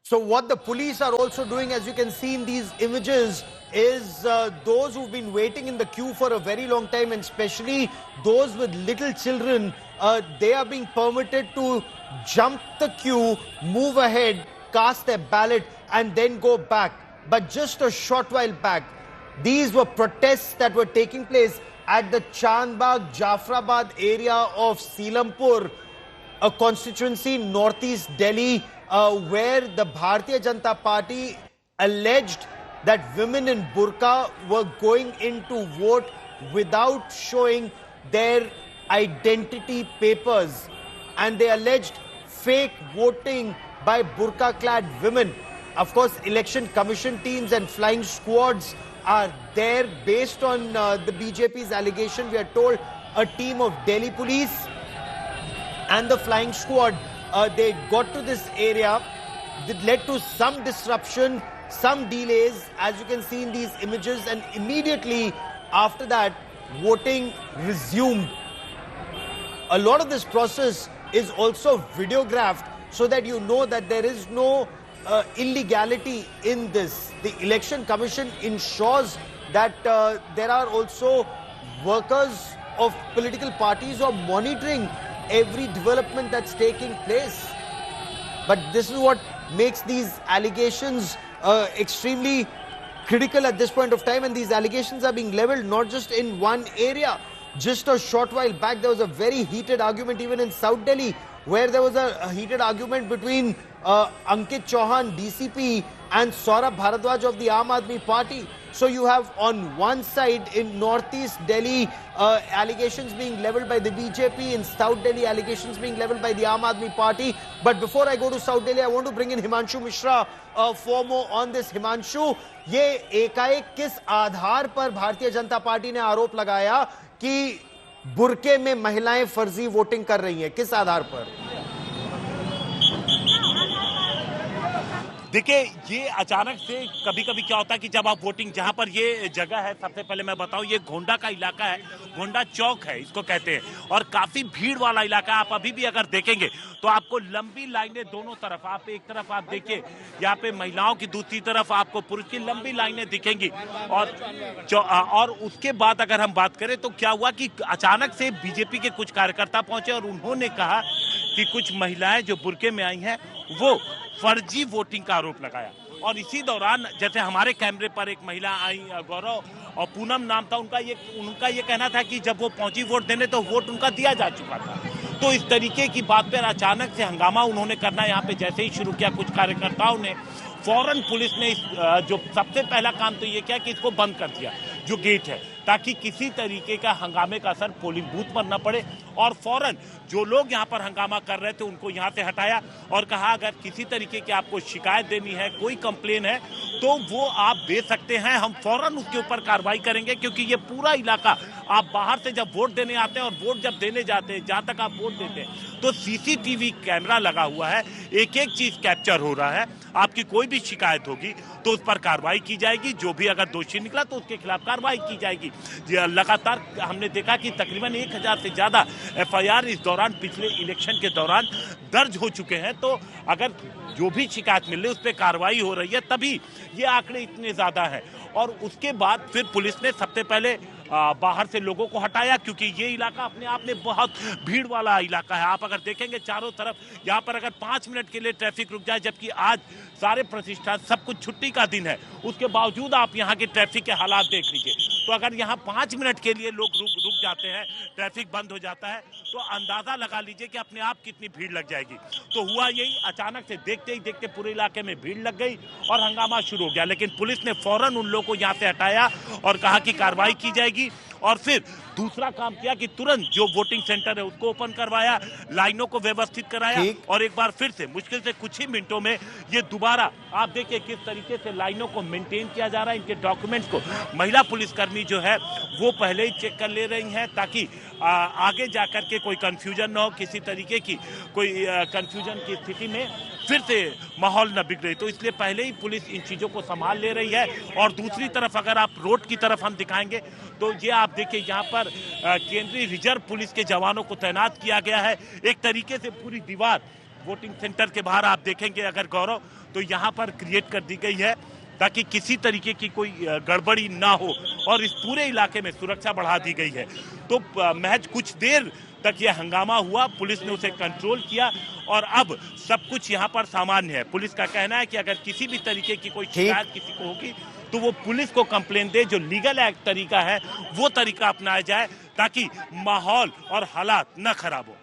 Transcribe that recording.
So what the police are also doing, as you can see in these images, is those who've been waiting in the queue for a very long time, and especially those with little children, they are being permitted to jump the queue, move ahead, cast their ballot, and then go back. But just a short while back, these were protests that were taking place at the Chandbagh, Jafrabad area of Seelampur, a constituency in northeast Delhi, where the Bharatiya Janata Party alleged that women in burqa were going in to vote without showing their identity papers. And they alleged fake voting by burqa-clad women. Of course, election commission teams and flying squads are there based on the BJP's allegation. We are told a team of Delhi police and the flying squad, they got to this area. It led to some disruption, some delays, as you can see in these images, and immediately after that, voting resumed. A lot of this process is also videographed so that you know that there is no illegality in this. The Election Commission ensures that there are also workers of political parties who are monitoring every development that's taking place. But this is what makes these allegations extremely critical at this point of time, and these allegations are being leveled not just in one area. Just a short while back, there was a very heated argument even in South Delhi, where there was a heated argument between Ankit Chauhan, DCP, and Saurabh Bharadwaj of the Aam Aadmi Party. So you have on one side in northeast Delhi allegations being leveled by the BJP, in South Delhi allegations being leveled by the Aam Aadmi Party. But before I go to South Delhi, I want to bring in Himanshu Mishra for more on this. Himanshu, ये एकाएक किस आधार पर Bharatiya Janata party ने आरोप लगाया कि बुरके में महिलाएं फर्जी वोटिंग कर रही हैं? किस आधार पर? देखिए, ये अचानक से कभी कभी क्या होता है कि जब आप वोटिंग, जहां पर ये जगह है, सबसे पहले मैं बताऊं, ये गोंडा का इलाका है, गोंडा चौक है इसको कहते हैं, और काफी भीड़ वाला इलाका है। आप अभी भी अगर देखेंगे तो आपको लंबी लाइनें दोनों तरफ, आप एक तरफ आप देखिए यहाँ पे महिलाओं की, दूसरी तरफ आपको पुरुष की लंबी लाइनें दिखेंगी। और उसके बाद अगर हम बात करें तो क्या हुआ कि अचानक से बीजेपी के कुछ कार्यकर्ता पहुंचे और उन्होंने कहा कि कुछ महिलाएं जो बुरके में आई हैं वो फर्जी वोटिंग का आरोप लगाया। और इसी दौरान जैसे हमारे कैमरे पर एक महिला आई, गौरव और पूनम नाम था उनका ये कहना था कि जब वो पहुंची वोट देने तो वोट उनका दिया जा चुका था। तो इस तरीके की बात पर अचानक से हंगामा उन्होंने करना यहाँ पे जैसे ही शुरू किया कुछ कार्यकर्ताओं ने, फौरन पुलिस ने जो सबसे पहला काम तो ये किया कि इसको बंद कर दिया जो गेट है, ताकि किसी तरीके का हंगामे का असर पोलिंग बूथ पर न पड़े। और फौरन जो लोग यहाँ पर हंगामा कर रहे थे उनको यहाँ से हटाया और कहा अगर किसी तरीके की आपको शिकायत देनी है, कोई कंप्लेन है तो वो आप दे सकते हैं, हम फौरन उसके ऊपर कार्रवाई करेंगे। क्योंकि ये पूरा इलाका, आप बाहर से जब वोट देने आते हैं और वोट जब देने जाते हैं, जहां तक आप वोट देते हैं तो सीसीटीवी कैमरा लगा हुआ है, एक एक चीज कैप्चर हो रहा है। आपकी कोई भी शिकायत होगी तो उस पर कार्रवाई की जाएगी, जो भी अगर दोषी निकला तो उसके खिलाफ कार्रवाई की जाएगी। लगातार हमने देखा कि तकरीबन 1000 से ज्यादा एफआईआर इस दौरान, पिछले इलेक्शन के दौरान दर्ज हो चुके हैं। तो अगर जो भी शिकायत मिल रही है उस पर कार्रवाई हो रही है, तभी ये आंकड़े इतने ज्यादा हैं। और उसके बाद फिर पुलिस ने सबसे पहले बाहर से लोगों को हटाया, क्योंकि ये इलाका अपने आप में बहुत भीड़ वाला इलाका है। आप अगर देखेंगे चारों तरफ, यहाँ पर अगर 5 मिनट के लिए ट्रैफिक रुक जाए, जबकि आज सारे प्रतिष्ठान सब कुछ छुट्टी का दिन है, उसके बावजूद आप यहाँ के ट्रैफिक के हालात देख लीजिए। तो अगर यहाँ 5 मिनट के लिए लोग रुक जाते हैं, ट्रैफिक बंद हो जाता है, तो अंदाजा लगा लीजिए कि अपने आप कितनी भीड़ लग जाएगी। तो हुआ यही, अचानक से देखते ही देखते पूरे इलाके में भीड़ लग गई और हंगामा शुरू हो गया। लेकिन पुलिस ने फौरन उन लोगों को यहाँ से हटाया और कहा कि कार्रवाई की जाएगी। और फिर दूसरा काम किया कि तुरंत जो वोटिंग सेंटर है उसको ओपन करवाया, लाइनों को व्यवस्थित कराया और एक बार फिर से मुश्किल से कुछ ही मिनटों में ये दोबारा, आप देखिए किस तरीके से लाइनों को मेंटेन किया जा रहा है। इनके डॉक्यूमेंट्स को महिला पुलिसकर्मी जो है वो पहले ही चेक कर ले रही हैं, ताकि आगे जाकर के कोई कंफ्यूजन न हो, किसी तरीके की कोई कंफ्यूजन की स्थिति में फिर से माहौल न बिगड़े। तो इसलिए पहले ही पुलिस इन चीजों को संभाल ले रही है। और दूसरी तरफ अगर आप रोड की तरफ हम दिखाएंगे तो ये आप देखिए यहाँ पर केंद्रीय रिजर्व पुलिस के जवानों को तैनात किया गया है। एक तरीके से पूरी दीवार वोटिंग सेंटर के बाहर आप देखेंगे अगर गौरव, तो यहाँ पर क्रिएट कर दी गई है ताकि किसी तरीके की कोई गड़बड़ी ना हो, और इस पूरे इलाके में सुरक्षा बढ़ा दी गई है। तो महज कुछ देर तक यह हंगामा हुआ, पुलिस ने उसे कंट्रोल किया और अब सब कुछ यहाँ पर सामान्य है। पुलिस का कहना है कि अगर किसी भी तरीके की कोई शिकायत किसी को होगी तो वो पुलिस को कंप्लेन दे, जो लीगल एक्ट तरीका है वो तरीका अपनाया जाए ताकि माहौल और हालात न खराब हो।